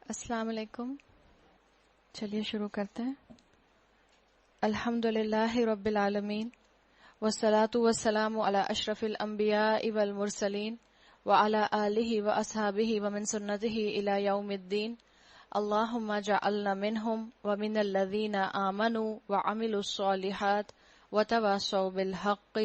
السلام علیکم. چلیے شروع کرتے ہیں. الحمدللہ رب العالمین والصلاة والسلام علی اشرف الانبیاء والمرسلین وعلی آلہ واصحابہ ومن سنتہ الی یوم الدین. اللہم اجعلنا منہم ومن الذین آمنوا وعملوا الصالحات وتواصوا بالحق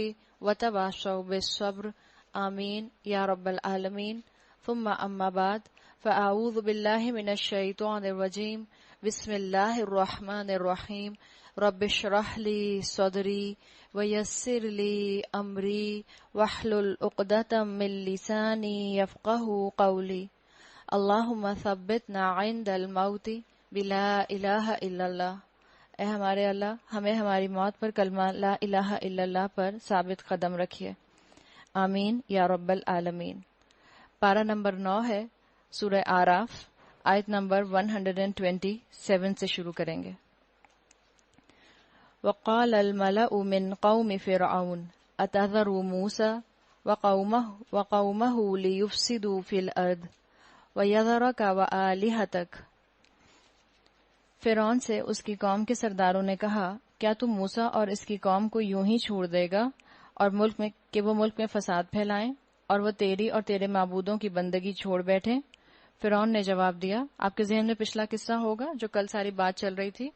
وتواصوا بالصبر. آمین یا رب العالمین. ثم اما بعد فاعوذ باللہ من الشیطان الرجیم. بسم اللہ الرحمن الرحیم. رب اشرح لی صدری ویسر لی امری واحلل عقدۃ من لسانی یفقہوا قولی. اللہم ثبتنا عند الموت بلا الہ الا اللہ. اے ہمارے اللہ ہمیں ہماری موت پر کلمہ لا الہ الا اللہ پر ثابت قدم رکھیے. آمین یا رب العالمین. پارہ نمبر 9 ہے سورہ آراف، آیت نمبر 127 سے شروع کریں گے. وقال الملأ من قوم فرعون اتذر موسى وقومه ليفسدوا في الارض ويذرك وآلهتك. فرعون سے اس کی قوم کے سرداروں نے کہا، کیا تم موسیٰ اور اس کی قوم کو یوں ہی چھوڑ دے گا اور وہ ملک میں فساد پھیلائیں اور وہ تیری اور تیرے معبودوں کی بندگی چھوڑ بیٹھیں؟ فرعون نے جواب دیا. آپ کے ذہن میں پچھلا قصہ ہوگا جو کل ساری بات چل رہی تھی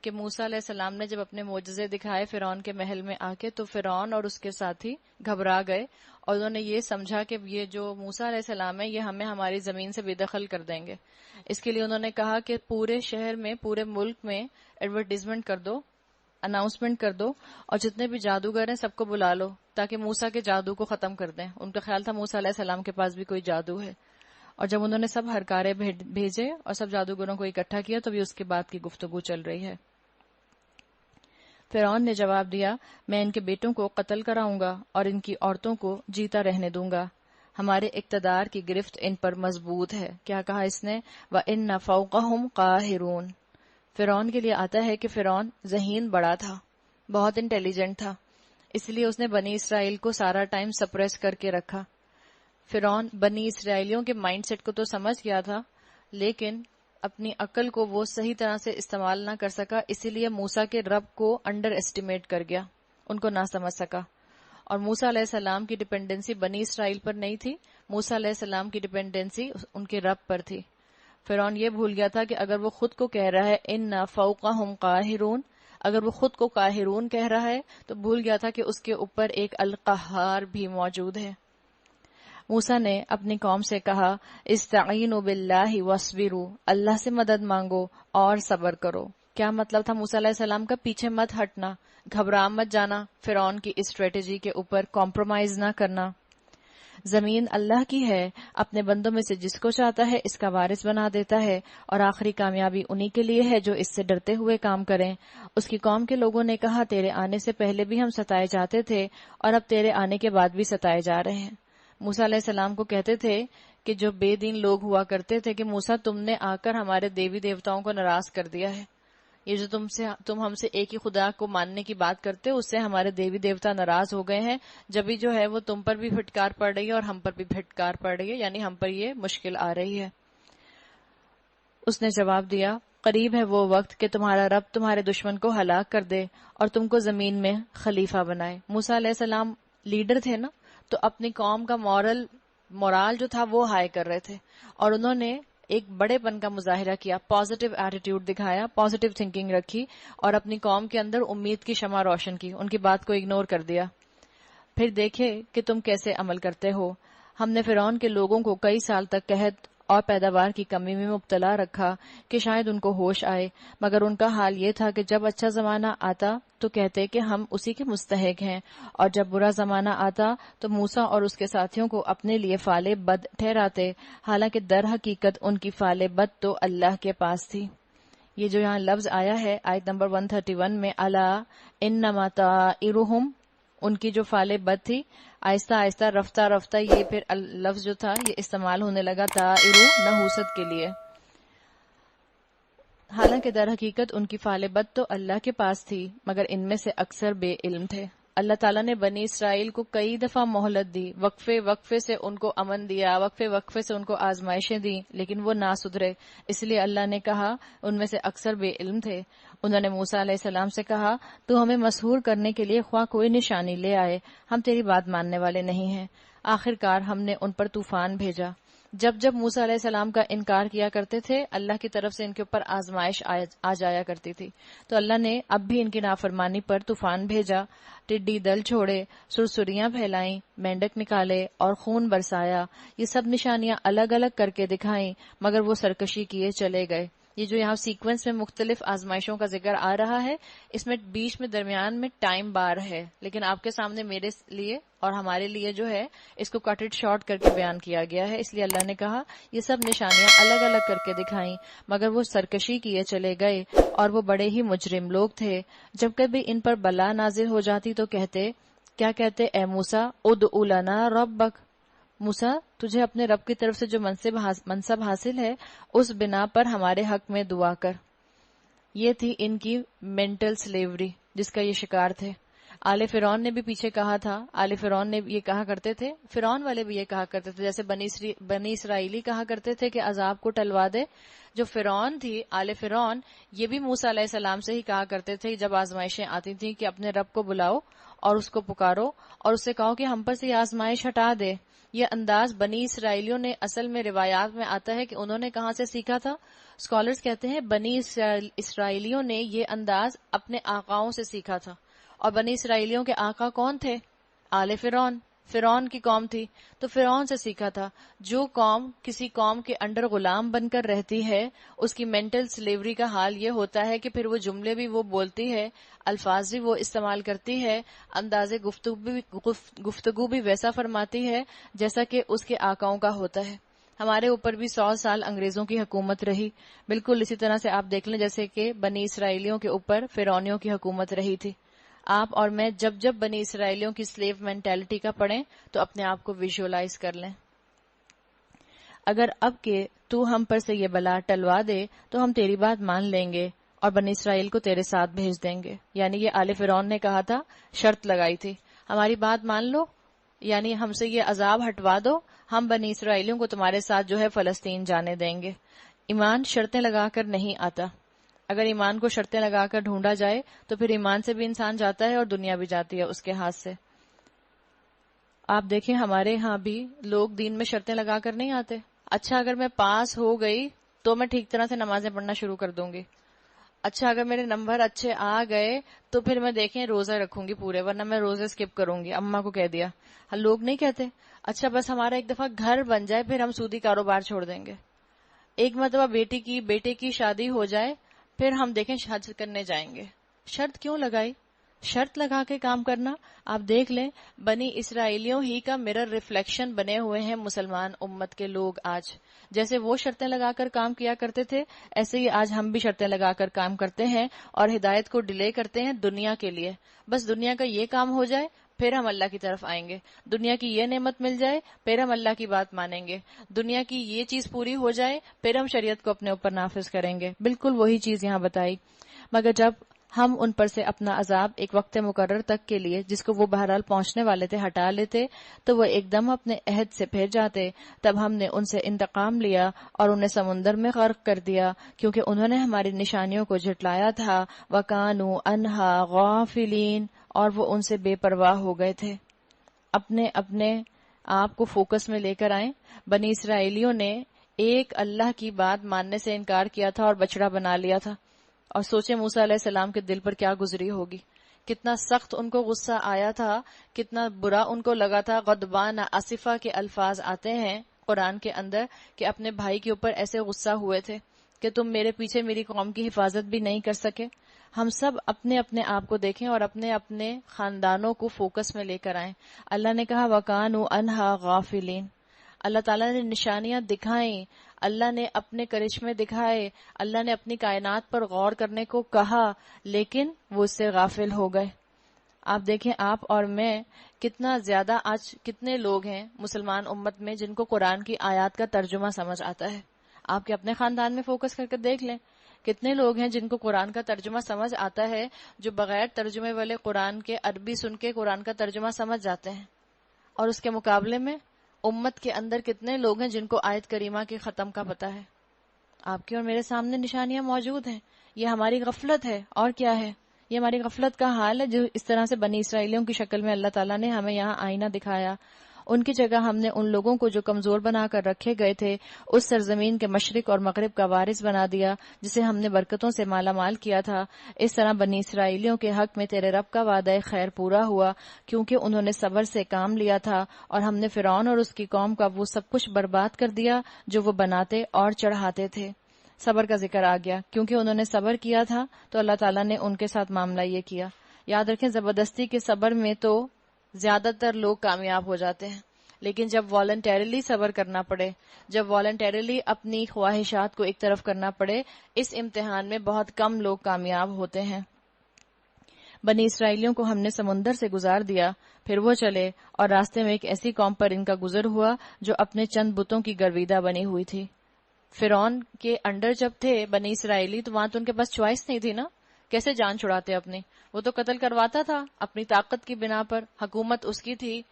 کہ موسیٰ علیہ السلام نے جب اپنے معجزے دکھائے فرعون کے محل میں آ کے، تو فرعون اور اس کے ساتھی گھبرا گئے اور انہوں نے یہ سمجھا کہ یہ جو موسیٰ علیہ السلام ہے یہ ہمیں ہماری زمین سے بے دخل کر دیں گے. اس کے لیے انہوں نے کہا کہ پورے شہر میں، پورے ملک میں ایڈورٹیزمنٹ کر دو، اناؤنسمنٹ کر دو، اور جتنے بھی جادوگر ہیں سب کو بلا لو تاکہ موسیٰ کے جادو کو ختم کر دیں. ان کا خیال تھا موسیٰ علیہ السلام کے پاس بھی کوئی جادو ہے. اور جب انہوں نے سب ہرکارے بھیجے اور سب جادوگروں کو اکٹھا کیا تو بھی اس کے بعد کی گفتگو چل رہی ہے. فرعون نے جواب دیا، میں ان کے بیٹوں کو قتل کراؤں گا اور ان کی عورتوں کو جیتا رہنے دوں گا. ہمارے اقتدار کی گرفت ان پر مضبوط ہے. کیا کہا اس نے؟ وَإِنَّ فَوْقَهُمْ قَاهِرُونَ. فرعون کے لیے آتا ہے کہ فرعون ذہین بڑا تھا، بہت انٹیلیجنٹ تھا، اس لیے اس نے بنی اسرائیل کو سارا ٹائم سپریس کر کے رکھا. فرعون بنی اسرائیلیوں کے مائنڈ سیٹ کو تو سمجھ گیا تھا، لیکن اپنی عقل کو وہ صحیح طرح سے استعمال نہ کر سکا، اسی لیے موسیٰ کے رب کو انڈر اسٹیمیٹ کر گیا، ان کو نہ سمجھ سکا. اور موسیٰ علیہ السلام کی ڈیپینڈنسی بنی اسرائیل پر نہیں تھی، موسیٰ علیہ السلام کی ڈیپینڈنسی ان کے رب پر تھی. فرعون یہ بھول گیا تھا کہ اگر وہ خود کو کہہ رہا ہے اِنَّ فَوْقَهُمْ قَاهِرُونَ، اگر وہ خود کو قاہرون کہہ رہا ہے تو بھول گیا تھا کہ اس کے اوپر ایک القہار بھی موجود ہے. موسیٰ نے اپنی قوم سے کہا، استعینوا باللہ واصبروا، اللہ سے مدد مانگو اور صبر کرو. کیا مطلب تھا موسیٰ علیہ السلام کا؟ پیچھے مت ہٹنا، گھبرا مت جانا، فرعون کی اسٹریٹجی کے اوپر کمپرومائز نہ کرنا. زمین اللہ کی ہے، اپنے بندوں میں سے جس کو چاہتا ہے اس کا وارث بنا دیتا ہے، اور آخری کامیابی انہی کے لیے ہے جو اس سے ڈرتے ہوئے کام کریں. اس کی قوم کے لوگوں نے کہا، تیرے آنے سے پہلے بھی ہم ستائے جاتے تھے اور اب تیرے آنے کے بعد بھی ستائے جا رہے ہیں. موسیٰ علیہ السلام کو کہتے تھے کہ جو بے دین لوگ ہوا کرتے تھے کہ موسیٰ تم نے آ کر ہمارے دیوی دیوتاؤں کو ناراض کر دیا ہے، یہ جو تم ہم سے ایک ہی خدا کو ماننے کی بات کرتے ہو، اس سے ہمارے دیوی دیوتا ناراض ہو گئے ہیں. جبھی جو ہے وہ تم پر بھی پھٹکار پڑ رہی ہے اور ہم پر بھی پھٹکار پڑ رہی ہے، یعنی ہم پر یہ مشکل آ رہی ہے. اس نے جواب دیا، قریب ہے وہ وقت کہ تمہارا رب تمہارے دشمن کو ہلاک کر دے اور تم کو زمین میں خلیفہ بنائے. موسیٰ علیہ السلام لیڈر تھے نا، تو اپنی قوم کا مورال جو تھا وہ ہائی کر رہے تھے، اور انہوں نے ایک بڑے پن کا مظاہرہ کیا، پازیٹیو ایٹیٹیوڈ دکھایا، پازیٹیو تھنکنگ رکھی اور اپنی قوم کے اندر امید کی شمع روشن کی، ان کی بات کو اگنور کر دیا. پھر دیکھے کہ تم کیسے عمل کرتے ہو. ہم نے فرعون کے لوگوں کو کئی سال تک قحط اور پیداوار کی کمی میں مبتلا رکھا کہ شاید ان کو ہوش آئے، مگر ان کا حال یہ تھا کہ جب اچھا زمانہ آتا تو کہتے کہ ہم اسی کے مستحق ہیں، اور جب برا زمانہ آتا تو موسیٰ اور اس کے ساتھیوں کو اپنے لیے فعال بد ٹھہراتے، حالانکہ در حقیقت ان کی فعال بد تو اللہ کے پاس تھی. یہ جو یہاں لفظ آیا ہے آیت نمبر 131 میں، الا انما طائرہم، ان کی جو فعال بد تھی، آہستہ آہستہ رفتہ رفتہ یہ پھر لفظ جو تھا یہ استعمال ہونے لگا طائرو نحوست کے لیے، حالانکہ در حقیقت ان کی فعال بد تو اللہ کے پاس تھی، مگر ان میں سے اکثر بے علم تھے. اللہ تعالیٰ نے بنی اسرائیل کو کئی دفعہ مہلت دی، وقفے وقفے سے ان کو امن دیا، وقفے وقفے سے ان کو آزمائشیں دی، لیکن وہ نہ سدھرے. اس لیے اللہ نے کہا، ان میں سے اکثر بے علم تھے. انہوں نے موسیٰ علیہ السلام سے کہا، تو ہمیں مسحور کرنے کے لیے خواہ کوئی نشانی لے آئے، ہم تیری بات ماننے والے نہیں ہیں. آخرکار ہم نے ان پر طوفان بھیجا. جب جب موسیٰ علیہ السلام کا انکار کیا کرتے تھے، اللہ کی طرف سے ان کے اوپر آزمائش آ جایا کرتی تھی. تو اللہ نے اب بھی ان کی نافرمانی پر طوفان بھیجا، ٹڈی دل چھوڑے، سرسریاں پھیلائیں، مینڈک نکالے اور خون برسایا. یہ سب نشانیاں الگ الگ کر کے دکھائیں، مگر وہ سرکشی کیے چلے گئے. یہ جو یہاں سیکوینس میں مختلف آزمائشوں کا ذکر آ رہا ہے، اس میں بیچ میں درمیان میں ٹائم بار ہے، لیکن آپ کے سامنے میرے لیے اور ہمارے لیے جو ہے اس کو کٹ اٹ شارٹ کر کے بیان کیا گیا ہے. اس لیے اللہ نے کہا یہ سب نشانیاں الگ الگ کر کے دکھائیں، مگر وہ سرکشی کیے چلے گئے اور وہ بڑے ہی مجرم لوگ تھے. جب کبھی ان پر بلا نازل ہو جاتی تو کیا کہتے، اے موسیٰ ادع لنا ربک، موسیٰ تجھے اپنے رب کی طرف سے جو منصب حاصل ہے اس بنا پر ہمارے حق میں دعا کر. یہ تھی ان کی مینٹل سلیوری جس کا یہ شکار تھے. آل فرعون نے بھی پیچھے کہا تھا، آل فرعون نے یہ کہا کرتے تھے، فرعون والے بھی یہ کہا کرتے تھے، جیسے بنی اسرائیلی کہا کرتے تھے کہ عذاب کو ٹلوا دے. جو فرعون تھی، آل فرعون، یہ بھی موسیٰ علیہ السلام سے ہی کہا کرتے تھے جب آزمائشیں آتی تھیں کہ اپنے رب کو بلاؤ اور اس کو پکارو اور اس سے کہو کہ ہم پر سے یہ آزمائش ہٹا دے. یہ انداز بنی اسرائیلیوں نے اصل میں روایات میں آتا ہے کہ انہوں نے کہاں سے سیکھا تھا. اسکالرز کہتے ہیں بنی اسرائیلیوں نے یہ انداز اپنے آقاؤں سے سیکھا تھا. اور بنی اسرائیلیوں کے آقا کون تھے؟ آل فرعون، فرعون کی قوم تھی، تو فرعون سے سیکھا تھا. جو قوم کسی قوم کے انڈر غلام بن کر رہتی ہے، اس کی مینٹل سلیوری کا حال یہ ہوتا ہے کہ پھر وہ جملے بھی وہ بولتی ہے، الفاظ بھی وہ استعمال کرتی ہے، انداز گفتگو بھی ویسا فرماتی ہے جیسا کہ اس کے آقاؤں کا ہوتا ہے. ہمارے اوپر بھی 100 سال انگریزوں کی حکومت رہی، بالکل اسی طرح سے آپ دیکھ لیں جیسے کہ بنی اسرائیلیوں کے اوپر فرعونیوں کی حکومت رہی تھی. آپ اور میں جب جب بنی اسرائیلیوں کی سلیو مینٹیلٹی کا پڑھیں تو اپنے آپ کو ویژولائز کر لیں. اگر اب کہ تو ہم پر سے یہ بلا ٹلوا دے تو ہم تیری بات مان لیں گے اور بنی اسرائیل کو تیرے ساتھ بھیج دیں گے. یعنی یہ آل فرعون نے کہا تھا، شرط لگائی تھی، ہماری بات مان لو، یعنی ہم سے یہ عذاب ہٹوا دو، ہم بنی اسرائیلیوں کو تمہارے ساتھ جو ہے فلسطین جانے دیں گے. ایمان شرطیں لگا کر نہیں آتا. اگر ایمان کو شرطیں لگا کر ڈھونڈا جائے تو پھر ایمان سے بھی انسان جاتا ہے اور دنیا بھی جاتی ہے اس کے ہاتھ سے. آپ دیکھیں ہمارے ہاں بھی لوگ دین میں شرطیں لگا کر نہیں آتے. اچھا اگر میں پاس ہو گئی تو میں ٹھیک طرح سے نمازیں پڑھنا شروع کر دوں گی. اچھا اگر میرے نمبر اچھے آ گئے تو پھر میں دیکھیں روزہ رکھوں گی پورے، ورنہ میں روزے سکپ کروں گی. اماں کو کہہ دیا. لوگ نہیں کہتے اچھا بس ہمارا ایک دفعہ گھر بن جائے پھر ہم سودی کاروبار چھوڑ دیں گے. ایک مرتبہ بیٹے کی شادی ہو جائے پھر ہم دیکھیں حج کرنے جائیں گے. شرط کیوں لگائی؟ شرط لگا کے کام کرنا. آپ دیکھ لیں بنی اسرائیلیوں ہی کا مرر ریفلیکشن بنے ہوئے ہیں مسلمان امت کے لوگ آج. جیسے وہ شرطیں لگا کر کام کیا کرتے تھے، ایسے ہی آج ہم بھی شرطیں لگا کر کام کرتے ہیں اور ہدایت کو ڈیلے کرتے ہیں دنیا کے لیے. بس دنیا کا یہ کام ہو جائے پھر ہم اللہ کی طرف آئیں گے، دنیا کی یہ نعمت مل جائے پھر ہم اللہ کی بات مانیں گے، دنیا کی یہ چیز پوری ہو جائے پھر ہم شریعت کو اپنے اوپر نافذ کریں گے. بالکل وہی چیز یہاں بتائی. مگر جب ہم ان پر سے اپنا عذاب ایک وقت مقرر تک کے لیے جس کو وہ بہرحال پہنچنے والے تھے ہٹا لیتے تو وہ ایک دم اپنے عہد سے پھر جاتے. تب ہم نے ان سے انتقام لیا اور انہیں سمندر میں غرق کر دیا کیونکہ انہوں نے ہماری نشانیوں کو جھٹلایا تھا. وَكَانُوا عَنْهَا غَافِلِينَ، اور وہ ان سے بے پرواہ ہو گئے تھے. اپنے آپ کو فوکس میں لے کر آئیں. بنی اسرائیلیوں نے ایک اللہ کی بات ماننے سے انکار کیا تھا اور بچڑا بنا لیا تھا. اور سوچیں موسیٰ علیہ السلام کے دل پر کیا گزری ہوگی، کتنا سخت ان کو غصہ آیا تھا، کتنا برا ان کو لگا تھا. غضبان آصفہ کے الفاظ آتے ہیں قرآن کے اندر کہ اپنے بھائی کے اوپر ایسے غصہ ہوئے تھے کہ تم میرے پیچھے میری قوم کی حفاظت بھی نہیں کر سکے. ہم سب اپنے اپنے آپ کو دیکھیں اور اپنے اپنے خاندانوں کو فوکس میں لے کر آئیں. اللہ نے کہا وَكَانُوا عَنْهَا غَافِلِينَ. اللہ تعالیٰ نے نشانیاں دکھائیں، اللہ نے اپنے کرشمے دکھائے، اللہ نے اپنی کائنات پر غور کرنے کو کہا، لیکن وہ اس سے غافل ہو گئے. آپ دیکھیں آپ اور میں کتنا زیادہ آج کتنے لوگ ہیں مسلمان امت میں جن کو قرآن کی آیات کا ترجمہ سمجھ آتا ہے. آپ کے اپنے خاندان میں فوکس کر کے دیکھ لیں کتنے لوگ ہیں جن کو قرآن کا ترجمہ سمجھ آتا ہے، جو بغیر ترجمے والے قرآن کے عربی سن کے قرآن کا ترجمہ سمجھ جاتے ہیں، اور اس کے مقابلے میں امت کے اندر کتنے لوگ ہیں جن کو آیت کریمہ کے ختم کا پتہ ہے۔ آپ کے اور میرے سامنے نشانیاں موجود ہیں، یہ ہماری غفلت ہے، اور کیا ہے؟ یہ ہماری غفلت کا حال ہے، جو اس طرح سے بنی اسرائیلیوں کی شکل میں اللہ تعالیٰ نے ہمیں یہاں آئینہ دکھایا۔ ان کی جگہ ہم نے ان لوگوں کو جو کمزور بنا کر رکھے گئے تھے اس سرزمین کے مشرق اور مغرب کا وارث بنا دیا جسے ہم نے برکتوں سے مالا مال کیا تھا۔ اس طرح بنی اسرائیلیوں کے حق میں تیرے رب کا وعدہ خیر پورا ہوا، کیونکہ انہوں نے صبر سے کام لیا تھا، اور ہم نے فرعون اور اس کی قوم کا وہ سب کچھ برباد کر دیا جو وہ بناتے اور چڑھاتے تھے۔ صبر کا ذکر آ گیا، کیونکہ انہوں نے صبر کیا تھا تو اللہ تعالیٰ نے ان کے ساتھ معاملہ یہ کیا۔ یاد رکھیں، زبردستی کے صبر میں تو زیادہ تر لوگ کامیاب ہو جاتے ہیں، لیکن جب والنٹیرلی صبر کرنا پڑے، جب والنٹیرلی اپنی خواہشات کو ایک طرف کرنا پڑے، اس امتحان میں بہت کم لوگ کامیاب ہوتے ہیں۔ بنی اسرائیلیوں کو ہم نے سمندر سے گزار دیا، پھر وہ چلے اور راستے میں ایک ایسی قوم پر ان کا گزر ہوا جو اپنے چند بتوں کی گرویدہ بنی ہوئی تھی۔ فرعون کے انڈر جب تھے بنی اسرائیلی تو وہاں تو ان کے پاس چوائس نہیں تھی نا، کیسے جان چھڑاتے اپنی؟ وہ تو قتل کرواتا تھا اپنی طاقت کی بنا پر، حکومت اس کی تھی،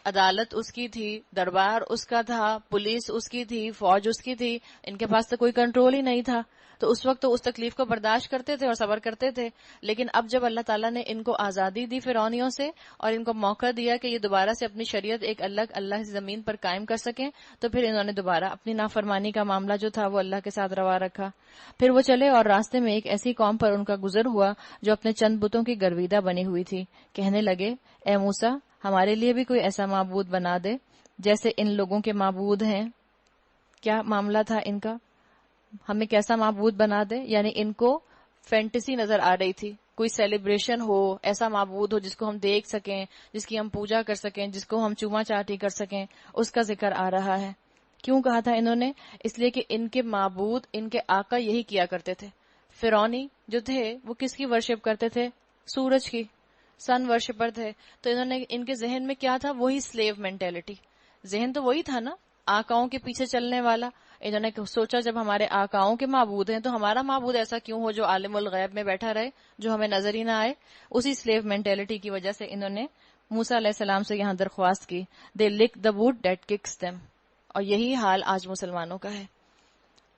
عدالت اس کی تھی، دربار اس کا تھا، پولیس اس کی تھی، فوج اس کی تھی، ان کے پاس تو کوئی کنٹرول ہی نہیں تھا۔ تو اس وقت تو اس تکلیف کو برداشت کرتے تھے اور صبر کرتے تھے، لیکن اب جب اللہ تعالیٰ نے ان کو آزادی دی فرعونیوں سے اور ان کو موقع دیا کہ یہ دوبارہ سے اپنی شریعت ایک الگ اللہ کی زمین پر قائم کر سکیں، تو پھر انہوں نے دوبارہ اپنی نافرمانی کا معاملہ جو تھا وہ اللہ کے ساتھ روا رکھا۔ پھر وہ چلے اور راستے میں ایک ایسی قوم پر ان کا گزر ہوا جو اپنے چند بتوں کی گرویدہ بنی ہوئی تھی۔ کہنے لگے، اے موسیٰ، ہمارے لیے بھی کوئی ایسا معبود بنا دے جیسے ان لوگوں کے معبود ہیں۔ کیا معاملہ تھا ان کا؟ ہمیں کیسا معبود بنا دے، یعنی ان کو فینٹیسی نظر آ رہی تھی، کوئی سیلیبریشن ہو، ایسا معبود ہو جس کو ہم دیکھ سکیں، جس کی ہم پوجا کر سکیں، جس کو ہم چوما چاٹی کر سکیں، اس کا ذکر آ رہا ہے۔ کیوں کہا تھا انہوں نے؟ اس لیے کہ ان کے معبود، ان کے آقا یہی کیا کرتے تھے۔ فرعونی جو تھے وہ کس کی ورشپ کرتے تھے؟ سورج کی، سن ورشپر تھے۔ تو انہوں نے، ان کے ذہن میں کیا تھا؟ وہی سلیو مینٹیلٹی، ذہن تو وہی تھا نا، آقاؤں کے پیچھے چلنے والا۔ انہوں نے سوچا جب ہمارے آقاؤں کے معبود ہیں تو ہمارا معبود ایسا کیوں ہو جو عالم الغیب میں بیٹھا رہے، جو ہمیں نظر ہی نہ آئے۔ اسی سلیو مینٹیلٹی کی وجہ سے انہوں نے موسیٰ علیہ السلام سے یہاں درخواست کی، دے لک دا ووڈ دیٹ ککس دیم۔ اور یہی حال آج مسلمانوں کا ہے،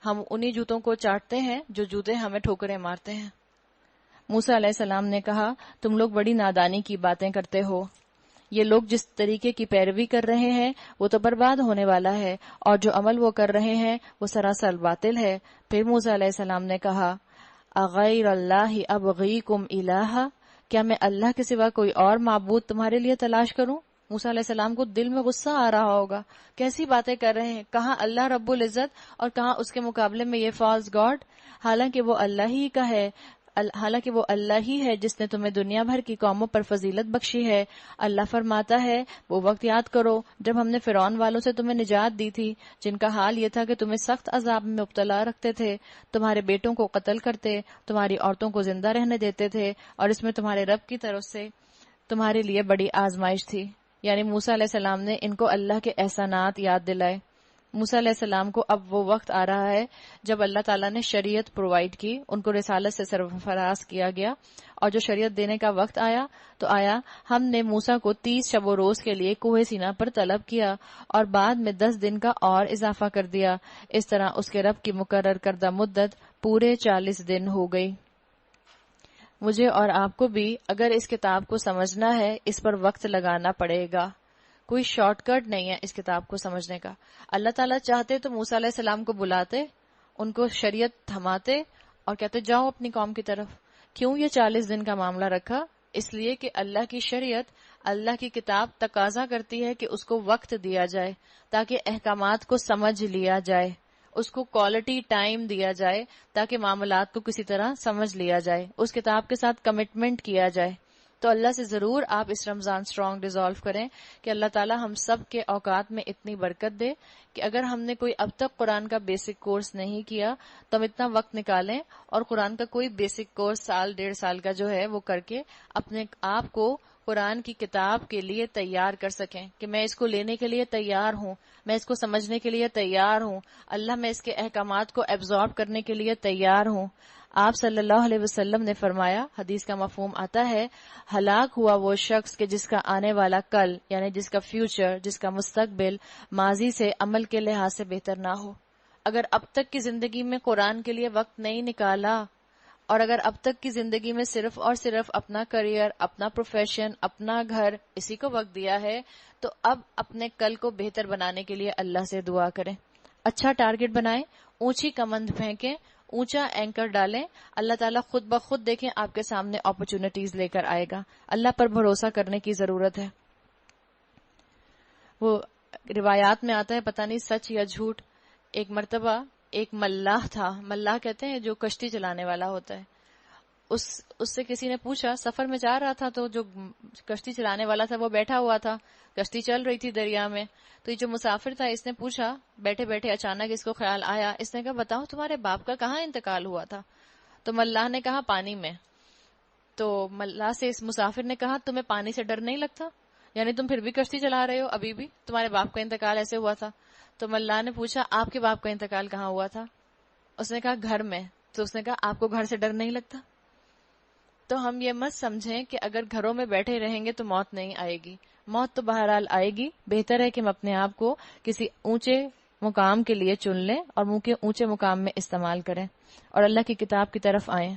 ہم انہی جوتوں کو چاٹتے ہیں جو جوتے ہمیں ٹھوکریں مارتے ہیں۔ موسیٰ علیہ السلام نے کہا، تم لوگ بڑی نادانی کی باتیں کرتے ہو، یہ لوگ جس طریقے کی پیروی کر رہے ہیں وہ تو برباد ہونے والا ہے، اور جو عمل وہ کر رہے ہیں وہ سراسر باطل ہے۔ پھر موسیٰ علیہ السلام نے کہا، اغیر اللہ ابغیکم الہ، کیا میں اللہ کے سوا کوئی اور معبود تمہارے لیے تلاش کروں؟ موسیٰ علیہ السلام کو دل میں غصہ آ رہا ہوگا، کیسی باتیں کر رہے ہیں، کہاں اللہ رب العزت اور کہاں اس کے مقابلے میں یہ فالس گاڈ، حالانکہ وہ اللہ ہی ہے جس نے تمہیں دنیا بھر کی قوموں پر فضیلت بخشی ہے۔ اللہ فرماتا ہے، وہ وقت یاد کرو جب ہم نے فرعون والوں سے تمہیں نجات دی تھی، جن کا حال یہ تھا کہ تمہیں سخت عذاب میں مبتلا رکھتے تھے، تمہارے بیٹوں کو قتل کرتے، تمہاری عورتوں کو زندہ رہنے دیتے تھے، اور اس میں تمہارے رب کی طرف سے تمہارے لیے بڑی آزمائش تھی۔ یعنی موسیٰ علیہ السلام نے ان کو اللہ کے احسانات یاد دلائے۔ موسیٰ علیہ السلام کو اب وہ وقت آ رہا ہے جب اللہ تعالیٰ نے شریعت پرووائڈ کی، ان کو رسالت سے سرفراز کیا گیا، اور جو شریعت دینے کا وقت آیا ہم نے موسیٰ کو 30 شب و روز کے لیے کوہ سینا پر طلب کیا، اور بعد میں 10 دن کا اور اضافہ کر دیا۔ اس طرح اس کے رب کی مقرر کردہ مدت پورے 40 دن ہو گئی۔ مجھے اور آپ کو بھی اگر اس کتاب کو سمجھنا ہے اس پر وقت لگانا پڑے گا، کوئی شارٹ کٹ نہیں ہے اس کتاب کو سمجھنے کا۔ اللہ تعالیٰ چاہتے تو موسیٰ علیہ السلام کو بلاتے، ان کو شریعت تھماتے اور کہتے جاؤ اپنی قوم کی طرف۔ کیوں یہ 40 دن کا معاملہ رکھا؟ اس لیے کہ اللہ کی شریعت، اللہ کی کتاب تقاضا کرتی ہے کہ اس کو وقت دیا جائے تاکہ احکامات کو سمجھ لیا جائے، اس کو کوالٹی ٹائم دیا جائے تاکہ معاملات کو کسی طرح سمجھ لیا جائے، اس کتاب کے ساتھ کمٹمنٹ کیا جائے۔ تو اللہ سے ضرور آپ اس رمضان اسٹرانگ ڈیزالو کریں کہ اللہ تعالی ہم سب کے اوقات میں اتنی برکت دے کہ اگر ہم نے کوئی اب تک قرآن کا بیسک کورس نہیں کیا تو ہم اتنا وقت نکالیں اور قرآن کا کوئی بیسک کورس 1.5 سال کا جو ہے وہ کر کے اپنے آپ کو قرآن کی کتاب کے لیے تیار کر سکیں کہ میں اس کو لینے کے لیے تیار ہوں، میں اس کو سمجھنے کے لیے تیار ہوں، اللہ میں اس کے احکامات کو ایبزارب کرنے کے لیے تیار ہوں۔ آپ صلی اللہ علیہ وسلم نے فرمایا، حدیث کا مفہوم آتا ہے، ہلاک ہوا وہ شخص کہ جس کا آنے والا کل، یعنی جس کا فیوچر، جس کا مستقبل ماضی سے عمل کے لحاظ سے بہتر نہ ہو۔ اگر اب تک کی زندگی میں قرآن کے لیے وقت نہیں نکالا، اور اگر اب تک کی زندگی میں صرف اور صرف اپنا کریئر، اپنا پروفیشن، اپنا گھر، اسی کو وقت دیا ہے، تو اب اپنے کل کو بہتر بنانے کے لیے اللہ سے دعا کریں، اچھا ٹارگٹ بنائیں، اونچی کمند پھینکیں، اونچا اینکر ڈالیں، اللہ تعالیٰ خود بخود دیکھیں آپ کے سامنے اپرچونٹیز لے کر آئے گا۔ اللہ پر بھروسہ کرنے کی ضرورت ہے۔ وہ روایات میں آتا ہے، پتہ نہیں سچ یا جھوٹ، ایک مرتبہ ایک ملاح تھا، ملاح کہتے ہیں جو کشتی چلانے والا ہوتا ہے، اس سے کسی نے پوچھا، سفر میں جا رہا تھا تو جو کشتی چلانے والا تھا وہ بیٹھا ہوا تھا، کشتی چل رہی تھی دریا میں، تو یہ جو مسافر تھا اس نے پوچھا، بیٹھے بیٹھے اچانک اس کو خیال آیا، اس نے کہا بتاؤ تمہارے باپ کا کہاں انتقال ہوا تھا؟ تو ملاح نے کہا پانی میں۔ تو ملاح سے اس مسافر نے کہا تمہیں پانی سے ڈر نہیں لگتا؟ یعنی تم پھر بھی کشتی چلا رہے ہو ابھی بھی؟ تمہارے باپ کا انتقال ایسے ہوا تھا۔ تو ملاح نے پوچھا آپ کے باپ کا انتقال کہاں ہوا تھا؟ اس نے کہا گھر میں۔ تو اس نے کہا آپ کو گھر سے ڈر نہیں لگتا؟ تو ہم یہ مت سمجھیں کہ اگر گھروں میں بیٹھے رہیں گے تو موت نہیں آئے گی، موت تو بہرحال آئے گی۔ بہتر ہے کہ ہم اپنے آپ کو کسی اونچے مقام کے لیے چن لیں اور منہ کے اونچے مقام میں استعمال کریں اور اللہ کی کتاب کی طرف آئیں۔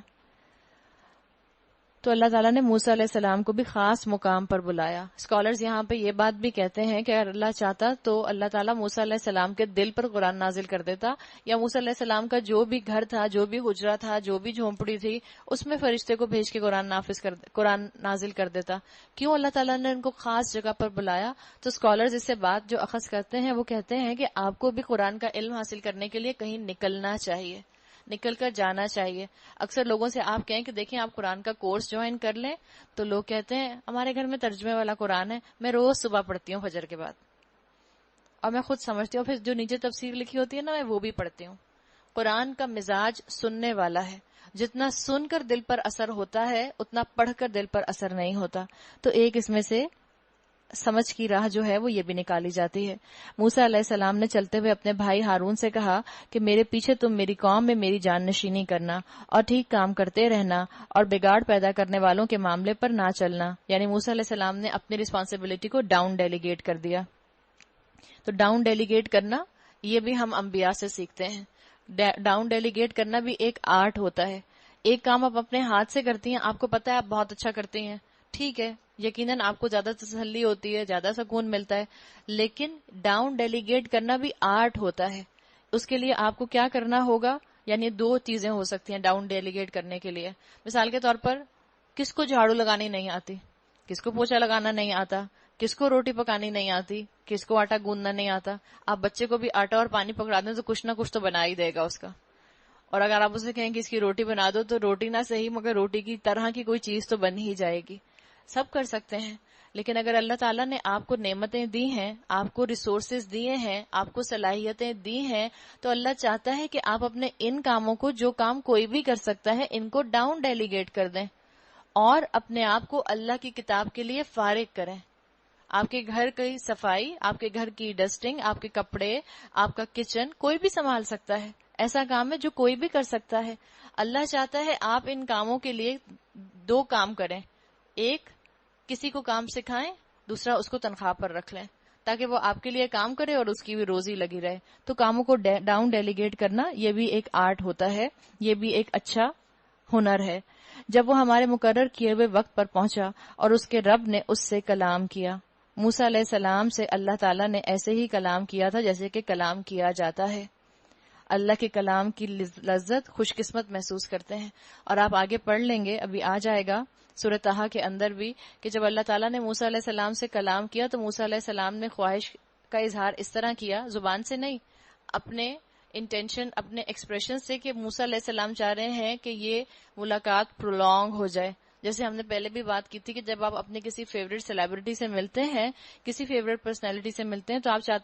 تو اللہ تعالیٰ نے موسیٰ علیہ السلام کو بھی خاص مقام پر بلایا۔ اسکالرز یہاں پہ یہ بات بھی کہتے ہیں کہ اگر اللہ چاہتا تو اللہ تعالیٰ موسیٰ علیہ السلام کے دل پر قرآن نازل کر دیتا، یا موسیٰ علیہ السلام کا جو بھی گھر تھا، جو بھی حجرہ تھا، جو بھی جھونپڑی تھی، اس میں فرشتے کو بھیج کے قرآن نازل کر دیتا۔ کیوں اللہ تعالیٰ نے ان کو خاص جگہ پر بلایا؟ تو اسکالرز اس سے بات جو اخذ کرتے ہیں وہ کہتے ہیں کہ آپ کو بھی قرآن کا علم حاصل کرنے کے لیے کہیں نکلنا چاہیے، نکل کر جانا چاہیے۔ اکثر لوگوں سے آپ کہیں کہ دیکھیں آپ قرآن کا کورس جوائن کر لیں، تو لوگ کہتے ہیں ہمارے گھر میں ترجمے والا قرآن ہے، میں روز صبح پڑھتی ہوں فجر کے بعد، اور میں خود سمجھتی ہوں، پھر جو نیچے تفسیر لکھی ہوتی ہے نا میں وہ بھی پڑھتی ہوں۔ قرآن کا مزاج سننے والا ہے، جتنا سن کر دل پر اثر ہوتا ہے اتنا پڑھ کر دل پر اثر نہیں ہوتا۔ تو ایک اس میں سے سمجھ کی راہ جو ہے وہ یہ بھی نکالی جاتی ہے۔ موسیٰ علیہ السلام نے چلتے ہوئے اپنے بھائی ہارون سے کہا کہ میرے پیچھے تم میری قوم میں میری جان نشینی کرنا اور ٹھیک کام کرتے رہنا اور بگاڑ پیدا کرنے والوں کے معاملے پر نہ چلنا۔ یعنی موسیٰ علیہ السلام نے اپنی رسپانسبلٹی کو ڈاؤن ڈیلیگیٹ کر دیا۔ تو ڈاؤن ڈیلیگیٹ کرنا یہ بھی ہم انبیاء سے سیکھتے ہیں۔ ڈاؤن ڈیلیگیٹ کرنا بھی ایک آرٹ ہوتا ہے۔ ایک کام آپ اپنے ہاتھ سے کرتی ہیں، آپ کو پتا ہے آپ بہت اچھا کرتی ہیں، ٹھیک ہے، یقیناً آپ کو زیادہ تسلی ہوتی ہے، زیادہ سکون ملتا ہے، لیکن ڈاؤن ڈیلیگیٹ کرنا بھی آرٹ ہوتا ہے۔ اس کے لیے آپ کو کیا کرنا ہوگا؟ یعنی دو چیزیں ہو سکتی ہیں ڈاؤن ڈیلیگیٹ کرنے کے لیے۔ مثال کے طور پر کس کو جھاڑو لگانی نہیں آتی، کس کو پوچھا لگانا نہیں آتا، کس کو روٹی پکانی نہیں آتی، کس کو آٹا گوندنا نہیں آتا، آپ بچے کو بھی آٹا اور پانی پکڑا دیں تو کچھ نہ کچھ تو بنا ہی دے گا اس کا۔ اور اگر آپ اسے کہیں کہ اس کی روٹی بنا دو تو روٹی نہ صحیح مگر روٹی کی طرح کی کوئی چیز تو بن ہی جائے گی۔ سب کر سکتے ہیں، لیکن اگر اللہ تعالیٰ نے آپ کو نعمتیں دی ہیں، آپ کو ریسورسز دیے ہیں، آپ کو صلاحیتیں دی ہیں، تو اللہ چاہتا ہے کہ آپ اپنے ان کاموں کو، جو کام کوئی بھی کر سکتا ہے، ان کو ڈاؤن ڈیلیگیٹ کر دیں اور اپنے آپ کو اللہ کی کتاب کے لیے فارغ کریں۔ آپ کے گھر کی صفائی، آپ کے گھر کی ڈسٹنگ، آپ کے کپڑے، آپ کا کچن کوئی بھی سنبھال سکتا ہے، ایسا کام ہے جو کوئی بھی کر سکتا ہے۔ اللہ چاہتا ہے آپ ان کاموں کے لیے دو کام کریں، ایک کسی کو کام سکھائیں، دوسرا اس کو تنخواہ پر رکھ لیں تاکہ وہ آپ کے لیے کام کرے اور اس کی بھی روزی لگی رہے۔ تو کاموں کو ڈاؤن ڈیلیگیٹ کرنا یہ بھی ایک آرٹ ہوتا ہے، یہ بھی ایک اچھا ہنر ہے۔ جب وہ ہمارے مقرر کیے ہوئے وقت پر پہنچا اور اس کے رب نے اس سے کلام کیا، موسیٰ علیہ السلام سے اللہ تعالیٰ نے ایسے ہی کلام کیا تھا جیسے کہ کلام کیا جاتا ہے۔ اللہ کے کلام کی لذت خوش قسمت محسوس کرتے ہیں، اور آپ آگے پڑھ لیں گے، ابھی آ جائے گا سورۃ طٰہٰ کے اندر بھی، کہ جب اللہ تعالیٰ نے موسیٰ علیہ السلام سے کلام کیا تو موسیٰ علیہ السلام نے خواہش کا اظہار اس طرح کیا، زبان سے نہیں، اپنے انٹینشن، اپنے ایکسپریشن سے، کہ موسیٰ علیہ السلام چاہ رہے ہیں کہ یہ ملاقات پرولونگ ہو جائے۔ جیسے ہم نے پہلے بھی بات کی تھی کہ جب آپ اپنے کسی فیوریٹ سیلیبریٹی سے ملتے ہیں، کسی فیوریٹ پرسنالٹی سے ملتے ہیں، تو آپ چاہتے ہیں